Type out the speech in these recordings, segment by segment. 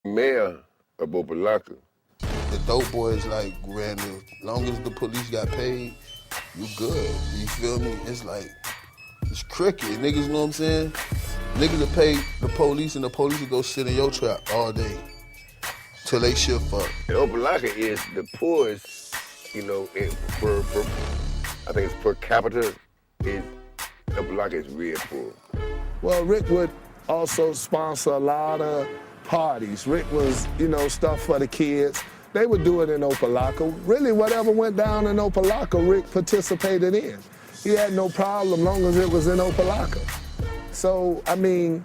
Mayor of Opalaka. The dope boys like ran as long as the police got paid, you good. You feel me? It's like, it's cricket. Niggas, know what I'm saying? Niggas will pay the police and the police will go sit in your trap all day till they shift up. And Opalaka is the poorest, you know, I think it's per capita, Opalaka is real poor. Well, Rick would also sponsor a lot of parties. Rick was, you know, stuff for the kids. They would do it in Opalaka. Really, whatever went down in Opalaka, Rick participated in. He had no problem long as it was in Opalaka. So, I mean,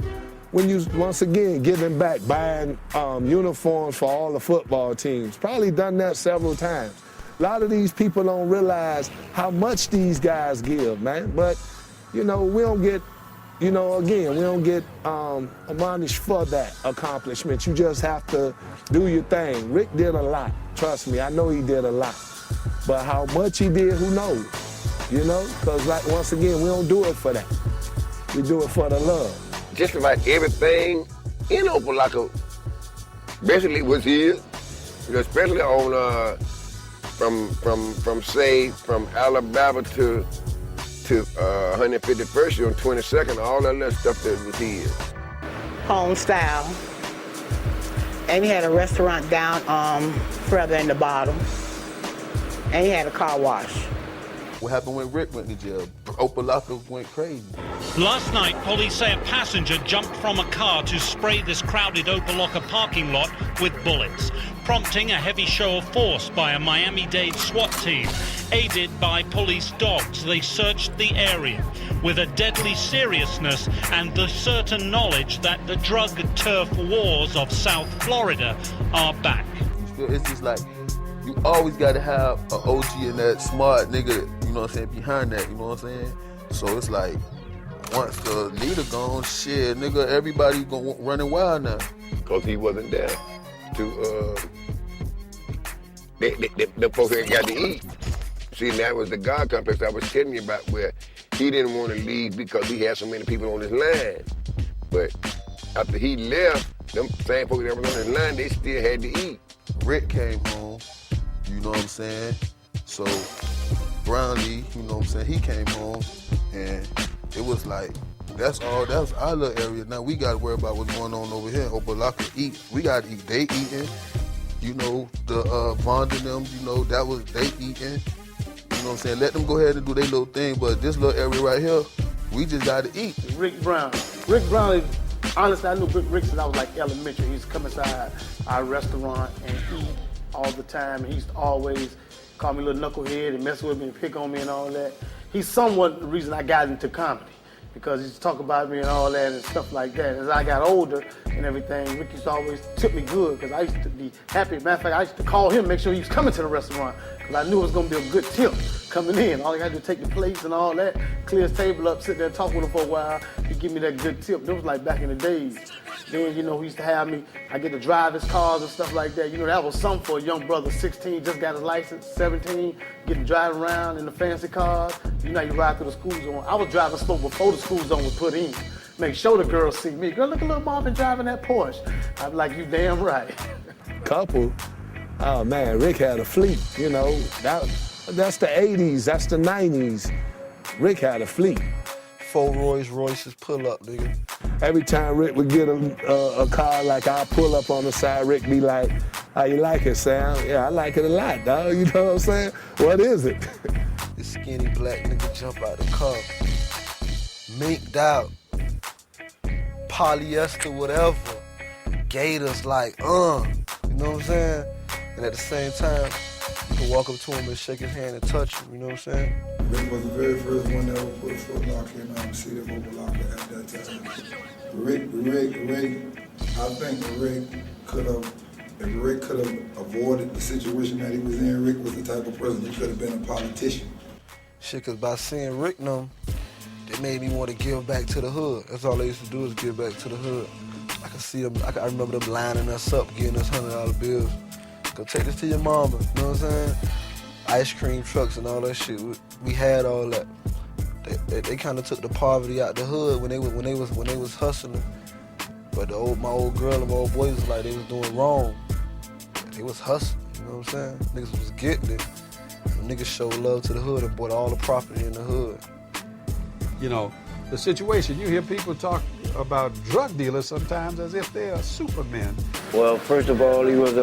when you, once again, giving back, buying uniforms for all the football teams, probably done that several times. A lot of these people don't realize how much these guys give, man. But, you know, we don't get, you know, again, we don't get admonished for that accomplishment. You just have to do your thing. Rick did a lot, trust me, I know he did a lot. But how much he did, who knows? You know, because like, once again, we don't do it for that. We do it for the love. Just about everything in Opalaka basically was his, you know, especially on, from Alabama to 151st on 22nd, all that little stuff that was his. Home style. And he had a restaurant down further in the bottom. And he had a car wash. What happened when Rick went to jail? Opalaka went crazy. Last night, police say a passenger jumped from a car to spray this crowded Opalaka parking lot with bullets, prompting a heavy show of force by a Miami-Dade SWAT team. Aided by police dogs, they searched the area with a deadly seriousness and the certain knowledge that the drug turf wars of South Florida are back. It's just like, you always gotta have an OG and that smart nigga, you know what I'm saying, behind that, you know what I'm saying? So it's like, once the leader gone, shit, nigga, everybody running wild now. Because he wasn't there to, the folks ain't got to eat. See, that was the God complex I was telling you about, where he didn't want to leave because he had so many people on his line. But after he left, them same folks that were on his line, they still had to eat. Rick came home, you know what I'm saying? So Brownlee, you know what I'm saying, he came home and it was like, that was our little area. Now we gotta worry about what's going on over here in Opalaka. We gotta eat, they eating. You know, the Vaughn and them, you know, that was they eating. You know what I'm saying? Let them go ahead and do their little thing, but this little area right here, we just gotta eat. Rick Brown, honestly, I knew Rick since I was like elementary. He used to come inside our restaurant and eat all the time. And he used to always call me a little knucklehead and mess with me and pick on me and all that. He's somewhat the reason I got into comedy, because he used to talk about me and all that and stuff like that. As I got older and everything, Rick used to always tip me good, because I used to be happy. Matter of fact, I used to call him, make sure he was coming to the restaurant, because I knew it was gonna be a good tip coming in. All I had to do was take the plates and all that, clear his table up, sit there and talk with him for a while. He'd give me that good tip. It was like back in the days. Then, you know, he used to have me, I get to drive his cars and stuff like that. You know, that was something for a young brother, 16, just got his license, 17, get to drive around in the fancy cars. You know, you ride through the school zone. I was driving slow before the school zone was put in. Make sure the girls see me. Girl, look at little Marvin driving that Porsche. I'd be like, you damn right. Couple, oh man, Rick had a fleet, you know. That's the 80s, that's the 90s. Rick had a fleet. 4 Rolls Royces pull up, nigga. Every time Rick would get a car, like I pull up on the side, Rick be like, how you like it, Sam? Yeah, I like it a lot, dog. You know what I'm saying? What is it? This skinny black nigga jump out the car, minked out, polyester, whatever, gators like, you know what I'm saying? And at the same time, you can walk up to him and shake his hand and touch him, you know what I'm saying? Rick was the very first one that ever put a foot lock in the city of Opalaka at that time. Rick, I think Rick could have avoided the situation that he was in, Rick was the type of person that could have been a politician. Shit, cause by seeing Rick them, it made me want to give back to the hood. That's all they used to do is give back to the hood. I can see them, I remember them lining us up, getting us $100 bills. Go take this to your mama, you know what I'm saying? Ice cream trucks and all that shit. We had all that. They kind of took the poverty out the hood when they was hustling. But my old girl and my old boys was like, they was doing wrong. They was hustling, you know what I'm saying? Niggas was getting it. Niggas showed love to the hood and bought all the property in the hood. You know, the situation, you hear people talk about drug dealers sometimes as if they are supermen. Well, first of all, he was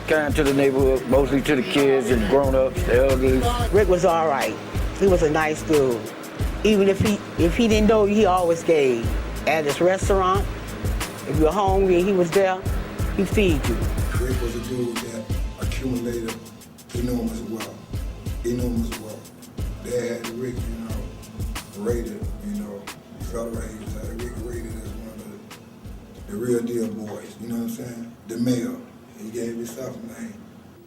kind to the neighborhood, mostly to the kids and grown-ups, the elderly. Rick was all right. He was a nice dude. Even if he didn't know you, he always gave. At his restaurant, if you were hungry and he was there, he'd feed you. Rick was a dude that accumulated. He knew him as well. Dad, Rick, rated, felt right. He was Rick rated as one of the real deal boys. You know what I'm saying? The male. He gave himself a name.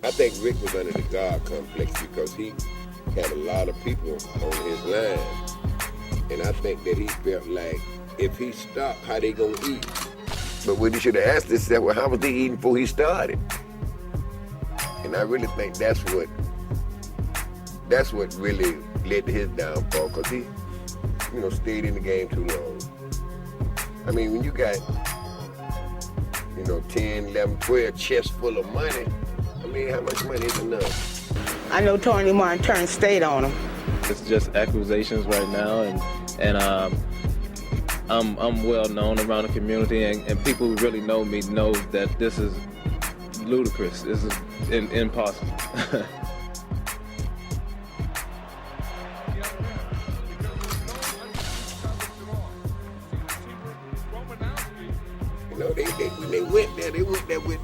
I think Rick was under the God complex because he had a lot of people on his line. And I think that he felt like if he stopped, how they gonna eat? But what he should have asked himself, well, how was they eating before he started? And I really think that's what really led to his downfall, because he, stayed in the game too long. I mean, when you got, 10, 11, 12 chests full of money, I mean, how much money is enough? I know Tony Martin turned state on him. It's just accusations right now, and I'm well known around the community, and people who really know me know that this is ludicrous. This is impossible. When they went there with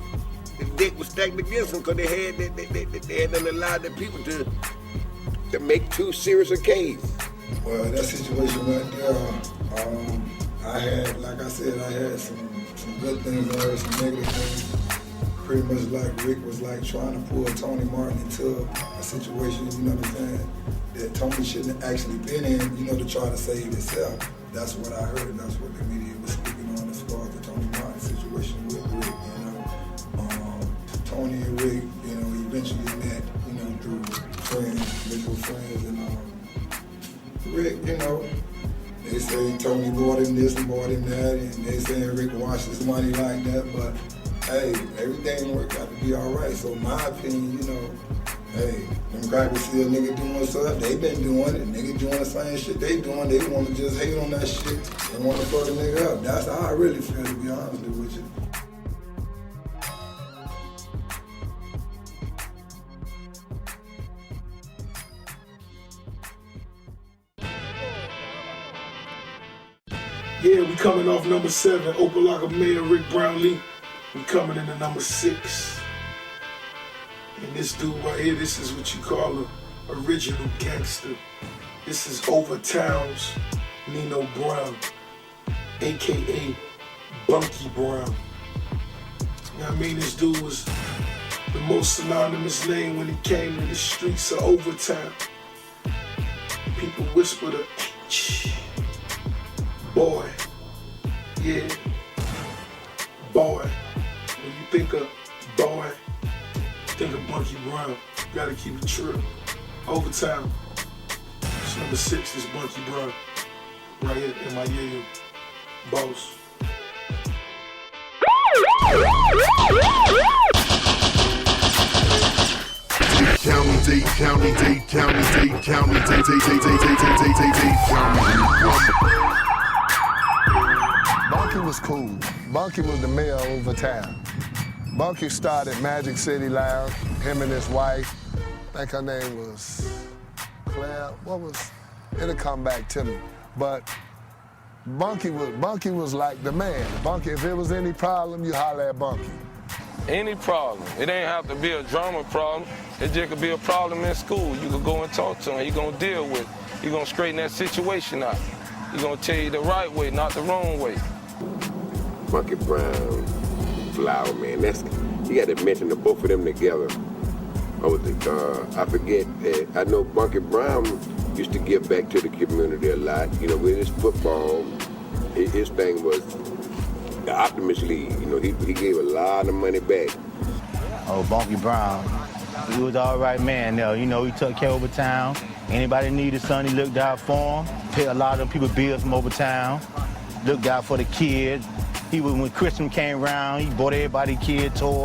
the deck was stacked against them because they hadn't allowed the people to make too serious a case. Well, that situation right there, I had some good things, I had some negative things. Pretty much like Rick was like trying to pull Tony Martin into a situation, you know what I'm saying, that Tony shouldn't have actually been in, to try to save himself. That's what I heard, and that's what the media was speaking on as far as the Tony Martin situation with Rick, Tony and Rick, eventually met, through friends, mutual friends, and Rick, they say Tony bought him this and bought him that, and they saying Rick washed his money like that, but hey, everything worked out to be all right. So my opinion, hey, them crackers see a nigga doing stuff, they been doing it. Nigga doing the same shit they doing, they want to just hate on that shit and want to fuck the nigga up. That's how I really feel, to be honest with you. Yeah, we coming off number 7, Opalaka Mayor Rick Brownlee. We coming into number 6. And this dude right here, this is what you call an original gangster. This is Overtown's Nino Brown, AKA Bunky Brown. You know what I mean? This dude was the most synonymous name when he came to the streets of Overtown. People whisper the H. Boy, yeah, boy. When you think of boy, think of Bunky Brown. You gotta keep it true. Overtown. It's number 6 is Bunky Brown. Right here in my Yayo. Boss. Dade County, Dade County, Dade County, Dade County. Bunky was cool. Bunky was the mayor of Overtown. Bunky started Magic City Lounge, him and his wife. I think her name was Claire. It'll come back to me. But Bunky was like the man. Bunky, if there was any problem, you holler at Bunky. Any problem. It ain't have to be a drama problem. It just could be a problem in school. You could go and talk to him. You're gonna deal with it. You're gonna straighten that situation out. He's gonna tell you the right way, not the wrong way. Bunky Brown, Flower, man, you got to mention the both of them together. I forget, I know Bunky Brown used to give back to the community a lot. With his football, his thing was the Optimist League. He gave a lot of money back. Oh, Bunky Brown, he was all right man there. He took care of Overtown. Anybody needed something, he looked out for them. Paid a lot of them people bills from Overtown. Looked out for the kids. When Christmas came around, he bought everybody kid toys.